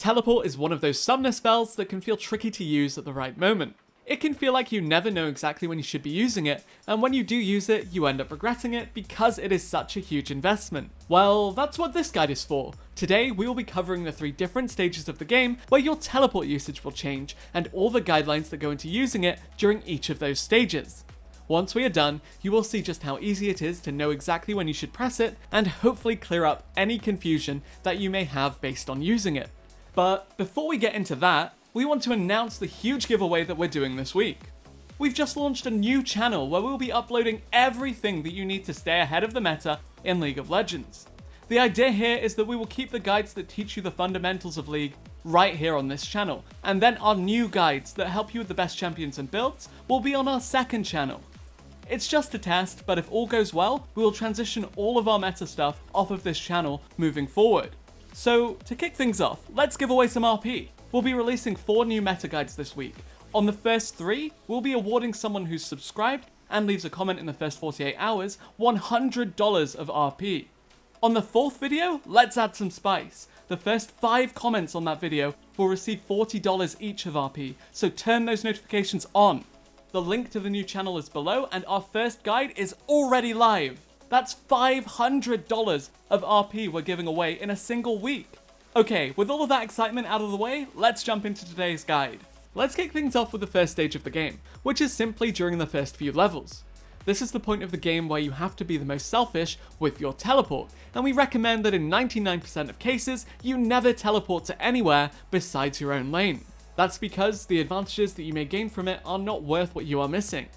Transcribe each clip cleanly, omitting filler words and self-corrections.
Teleport is one of those summoner spells that can feel tricky to use at the right moment. It can feel like you never know exactly when you should be using it, and when you do use it, you end up regretting it because it is such a huge investment. Well, that's what this guide is for. Today, we will be covering the 3 different stages of the game where your teleport usage will change, and all the guidelines that go into using it during each of those stages. Once we are done, you will see just how easy it is to know exactly when you should press it, and hopefully clear up any confusion that you may have based on using it. But before we get into that, we want to announce the huge giveaway that we're doing this week. We've just launched a new channel where we'll be uploading everything that you need to stay ahead of the meta in League of Legends. The idea here is that we will keep the guides that teach you the fundamentals of League right here on this channel, and then our new guides that help you with the best champions and builds will be on our second channel. It's just a test, but if all goes well, we will transition all of our meta stuff off of this channel moving forward. So, to kick things off, let's give away some RP. We'll be releasing 4 new meta guides this week. On the first 3, we'll be awarding someone who's subscribed and leaves a comment in the first 48 hours $100 of RP. On the 4th video, let's add some spice. The first 5 comments on that video will receive $40 each of RP, so turn those notifications on. The link to the new channel is below, and our first guide is already live. That's $500 of RP we're giving away in a single week. Okay, with all of that excitement out of the way, let's jump into today's guide. Let's kick things off with the first stage of the game, which is simply during the first few levels. This is the point of the game where you have to be the most selfish with your teleport, and we recommend that in 99% of cases, you never teleport to anywhere besides your own lane. That's because the advantages that you may gain from it are not worth what you are missing.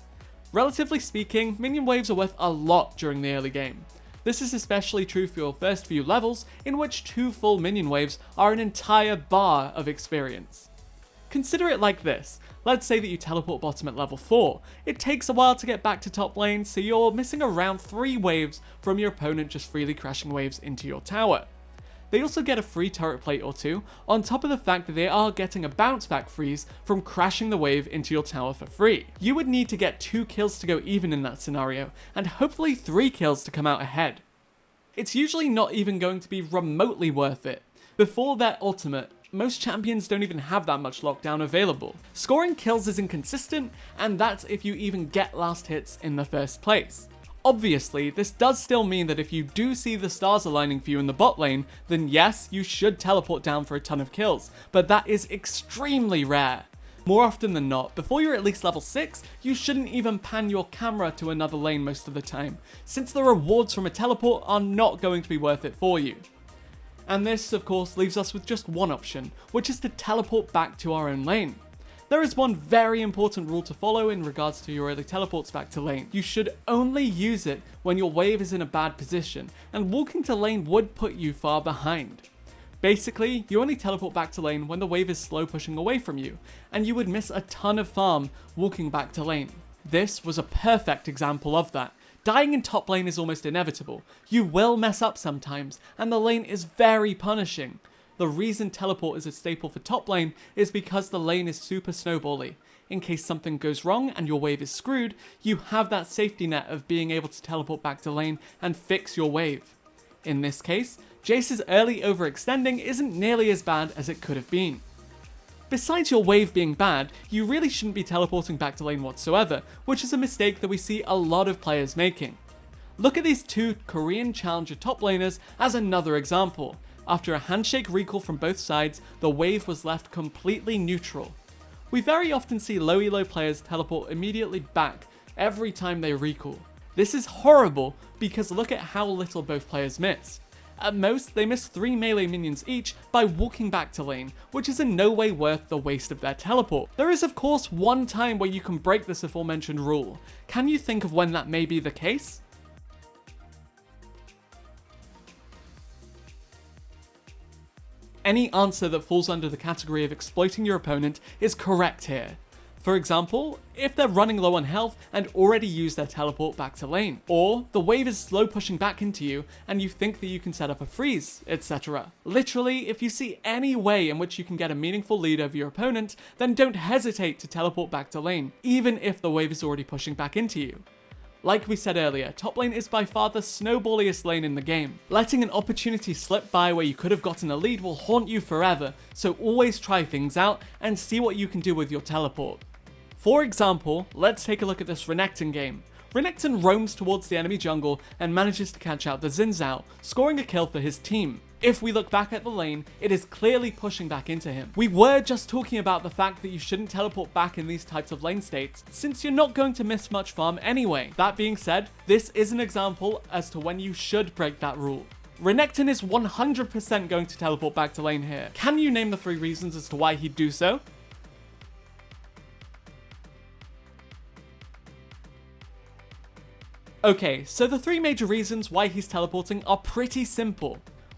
Relatively speaking, minion waves are worth a lot during the early game. This is especially true for your first few levels, in which 2 full minion waves are an entire bar of experience. Consider it like this. Let's say that you teleport bottom at level 4. It takes a while to get back to top lane, so you're missing around 3 waves from your opponent just freely crashing waves into your tower. They also get a free turret plate or 2, on top of the fact that they are getting a bounce back freeze from crashing the wave into your tower for free. You would need to get 2 kills to go even in that scenario, and hopefully 3 kills to come out ahead. It's usually not even going to be remotely worth it. Before their ultimate, most champions don't even have that much lockdown available. Scoring kills is inconsistent, and that's if you even get last hits in the first place. Obviously, this does still mean that if you do see the stars aligning for you in the bot lane, then yes, you should teleport down for a ton of kills, but that is extremely rare. More often than not, before you're at least level 6, you shouldn't even pan your camera to another lane most of the time, since the rewards from a teleport are not going to be worth it for you. And this, of course, leaves us with just one option, which is to teleport back to our own lane. There is one very important rule to follow in regards to your early teleports back to lane. You should only use it when your wave is in a bad position, and walking to lane would put you far behind. Basically, you only teleport back to lane when the wave is slow pushing away from you, and you would miss a ton of farm walking back to lane. This was a perfect example of that. Dying in top lane is almost inevitable. You will mess up sometimes, and the lane is very punishing. The reason teleport is a staple for top lane is because the lane is super snowbally. In case something goes wrong and your wave is screwed, you have that safety net of being able to teleport back to lane and fix your wave. In this case, Jayce's early overextending isn't nearly as bad as it could have been. Besides your wave being bad, you really shouldn't be teleporting back to lane whatsoever, which is a mistake that we see a lot of players making. Look at these 2 Korean challenger top laners as another example. After a handshake recall from both sides, the wave was left completely neutral. We very often see low elo players teleport immediately back every time they recall. This is horrible because look at how little both players miss. At most, they miss 3 melee minions each by walking back to lane, which is in no way worth the waste of their teleport. There is of course one time where you can break this aforementioned rule. Can you think of when that may be the case? Any answer that falls under the category of exploiting your opponent is correct here. For example, if they're running low on health and already used their teleport back to lane, or the wave is slow pushing back into you and you think that you can set up a freeze, etc. Literally, if you see any way in which you can get a meaningful lead over your opponent, then don't hesitate to teleport back to lane, even if the wave is already pushing back into you. Like we said earlier, top lane is by far the snowballiest lane in the game. Letting an opportunity slip by where you could have gotten a lead will haunt you forever, so always try things out and see what you can do with your teleport. For example, let's take a look at this Renekton game. Renekton roams towards the enemy jungle and manages to catch out the Xin Zhao, scoring a kill for his team. If we look back at the lane, it is clearly pushing back into him. We were just talking about the fact that you shouldn't teleport back in these types of lane states, since you're not going to miss much farm anyway. That being said, this is an example as to when you should break that rule. Renekton is 100% going to teleport back to lane here. Can you name the 3 reasons as to why he'd do so? Okay, so the 3 major reasons why he's teleporting are pretty simple.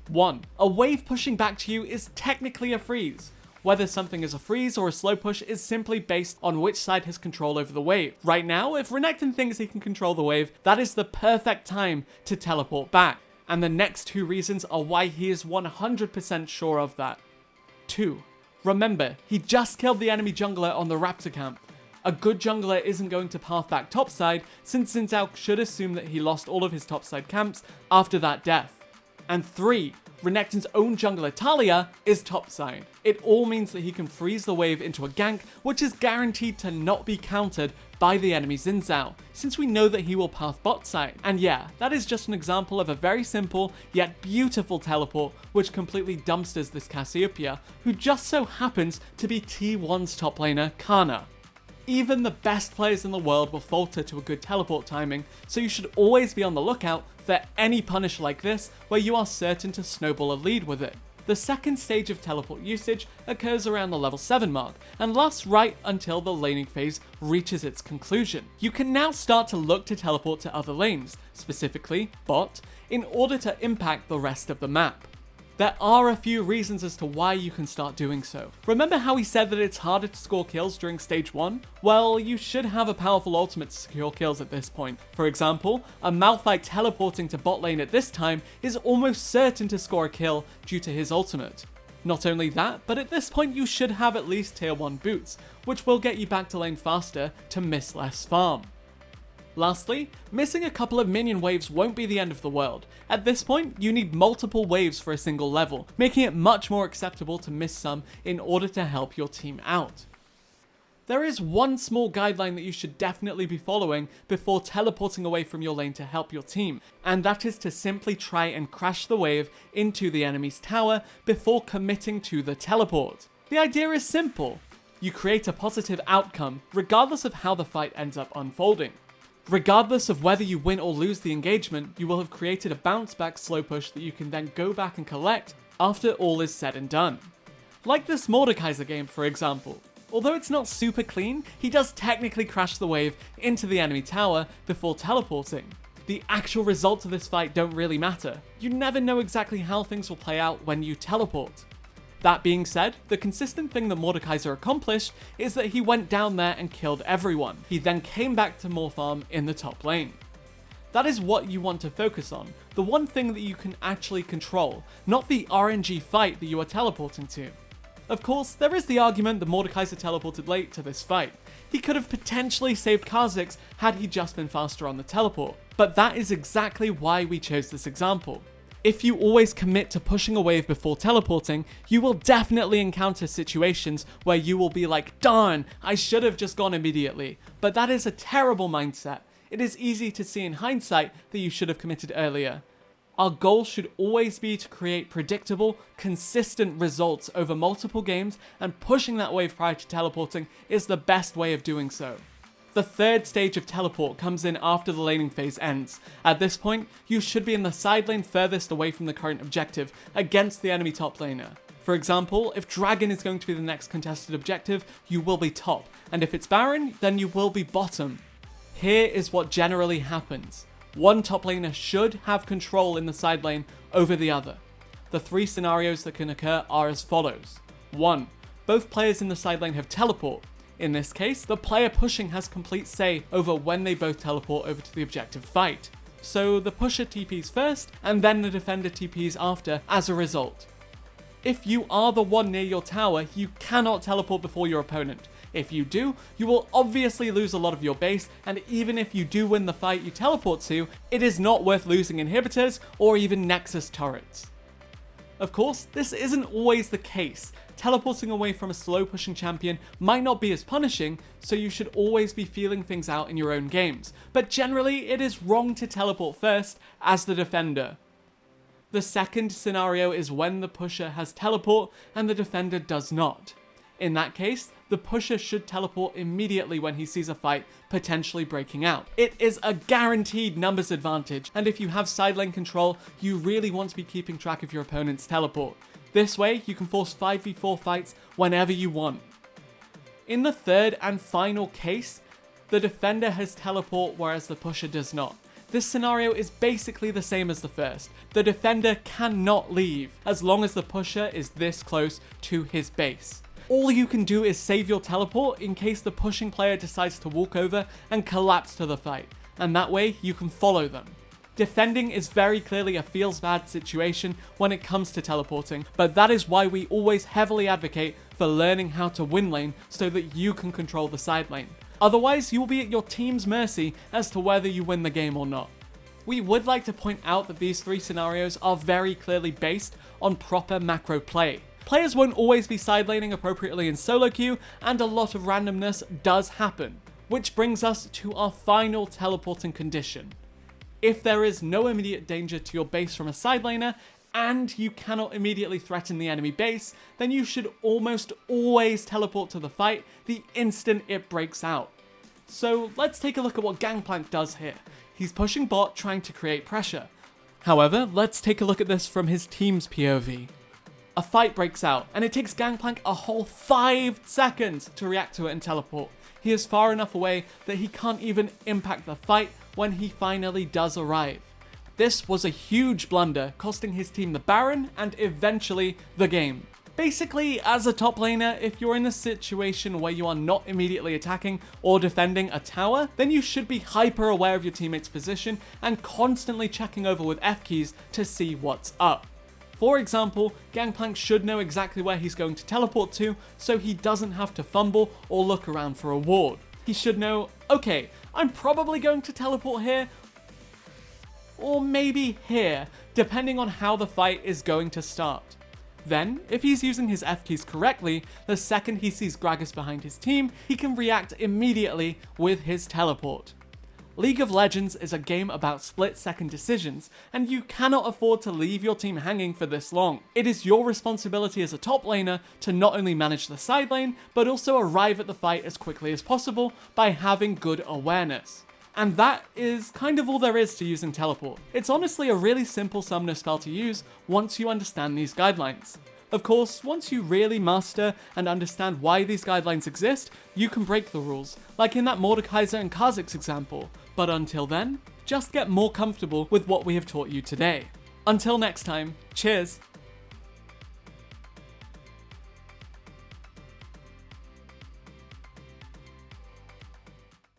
1. A wave pushing back to you is technically a freeze. Whether something is a freeze or a slow push is simply based on which side has control over the wave. Right now, if Renekton thinks he can control the wave, that is the perfect time to teleport back. And the next 2 reasons are why he is 100% sure of that. 2. Remember, he just killed the enemy jungler on the Raptor camp. A good jungler isn't going to path back topside, since Xin Zhao should assume that he lost all of his topside camps after that death. And 3. Renekton's own jungler Talia is topside. It all means that he can freeze the wave into a gank, which is guaranteed to not be countered by the enemy Xin Zhao, since we know that he will path bot side. And yeah, that is just an example of a very simple yet beautiful teleport which completely dumpsters this Cassiopeia, who just so happens to be T1's top laner Kana. Even the best players in the world will falter to a good teleport timing, so you should always be on the lookout for any punish like this where you are certain to snowball a lead with it. The second stage of teleport usage occurs around the level 7 mark and lasts right until the laning phase reaches its conclusion. You can now start to look to teleport to other lanes, specifically bot, in order to impact the rest of the map. There are a few reasons as to why you can start doing so. Remember how we said that it's harder to score kills during stage 1? Well, you should have a powerful ultimate to secure kills at this point. For example, a Malphite teleporting to bot lane at this time is almost certain to score a kill due to his ultimate. Not only that, but at this point you should have at least tier 1 boots, which will get you back to lane faster to miss less farm. Lastly, missing a couple of minion waves won't be the end of the world. At this point, you need multiple waves for a single level, making it much more acceptable to miss some in order to help your team out. There is one small guideline that you should definitely be following before teleporting away from your lane to help your team, and that is to simply try and crash the wave into the enemy's tower before committing to the teleport. The idea is simple. You create a positive outcome regardless of how the fight ends up unfolding. Regardless of whether you win or lose the engagement, you will have created a bounce back slow push that you can then go back and collect after all is said and done. Like this Mordekaiser game, for example. Although it's not super clean, he does technically crash the wave into the enemy tower before teleporting. The actual results of this fight don't really matter. You never know exactly how things will play out when you teleport. That being said, the consistent thing that Mordekaiser accomplished is that he went down there and killed everyone. He then came back to more farm in the top lane. That is what you want to focus on, the one thing that you can actually control, not the RNG fight that you are teleporting to. Of course, there is the argument that Mordekaiser teleported late to this fight. He could have potentially saved Kha'Zix had he just been faster on the teleport, but that is exactly why we chose this example. If you always commit to pushing a wave before teleporting, you will definitely encounter situations where you will be like, darn, I should have just gone immediately. But that is a terrible mindset. It is easy to see in hindsight that you should have committed earlier. Our goal should always be to create predictable, consistent results over multiple games, and pushing that wave prior to teleporting is the best way of doing so. The third stage of teleport comes in after the laning phase ends. At this point, you should be in the side lane furthest away from the current objective, against the enemy top laner. For example, if Dragon is going to be the next contested objective, you will be top, and if it's Baron, then you will be bottom. Here is what generally happens. One top laner should have control in the side lane over the other. The 3 scenarios that can occur are as follows. 1. Both players in the side lane have teleport. In this case, the player pushing has complete say over when they both teleport over to the objective fight. So the pusher TPs first, and then the defender TPs after as a result. If you are the one near your tower, you cannot teleport before your opponent. If you do, you will obviously lose a lot of your base, and even if you do win the fight you teleport to, it is not worth losing inhibitors or even Nexus turrets. Of course, this isn't always the case. Teleporting away from a slow pushing champion might not be as punishing, so you should always be feeling things out in your own games, but generally it is wrong to teleport first as the defender. The second scenario is when the pusher has teleport and the defender does not. In that case, the pusher should teleport immediately when he sees a fight potentially breaking out. It is a guaranteed numbers advantage, and if you have side lane control, you really want to be keeping track of your opponent's teleport. This way, you can force 5v4 fights whenever you want. In the third and final case, the defender has teleport whereas the pusher does not. This scenario is basically the same as the first. The defender cannot leave as long as the pusher is this close to his base. All you can do is save your teleport in case the pushing player decides to walk over and collapse to the fight, and that way you can follow them. Defending is very clearly a feels bad situation when it comes to teleporting, but that is why we always heavily advocate for learning how to win lane so that you can control the side lane. Otherwise, you will be at your team's mercy as to whether you win the game or not. We would like to point out that these three scenarios are very clearly based on proper macro play. Players won't always be side laning appropriately in solo queue, and a lot of randomness does happen. Which brings us to our final teleporting condition. If there is no immediate danger to your base from a side laner, and you cannot immediately threaten the enemy base, then you should almost always teleport to the fight the instant it breaks out. So let's take a look at what Gangplank does here. He's pushing bot, trying to create pressure. However, let's take a look at this from his team's POV. A fight breaks out, and it takes Gangplank a whole 5 seconds to react to it and teleport. He is far enough away that he can't even impact the fight when he finally does arrive. This was a huge blunder, costing his team the Baron and eventually the game. Basically, as a top laner, if you're in a situation where you are not immediately attacking or defending a tower, then you should be hyper aware of your teammate's position and constantly checking over with F keys to see what's up. For example, Gangplank should know exactly where he's going to teleport to, so he doesn't have to fumble or look around for a ward. He should know, okay, I'm probably going to teleport here, or maybe here, depending on how the fight is going to start. Then, if he's using his F keys correctly, the second he sees Gragas behind his team, he can react immediately with his teleport. League of Legends is a game about split-second decisions, and you cannot afford to leave your team hanging for this long. It is your responsibility as a top laner to not only manage the side lane, but also arrive at the fight as quickly as possible by having good awareness. And that is kind of all there is to using teleport. It's honestly a really simple summoner spell to use once you understand these guidelines. Of course, once you really master and understand why these guidelines exist, you can break the rules, like in that Mordekaiser and Kha'Zix example. But until then, just get more comfortable with what we have taught you today. Until next time, cheers!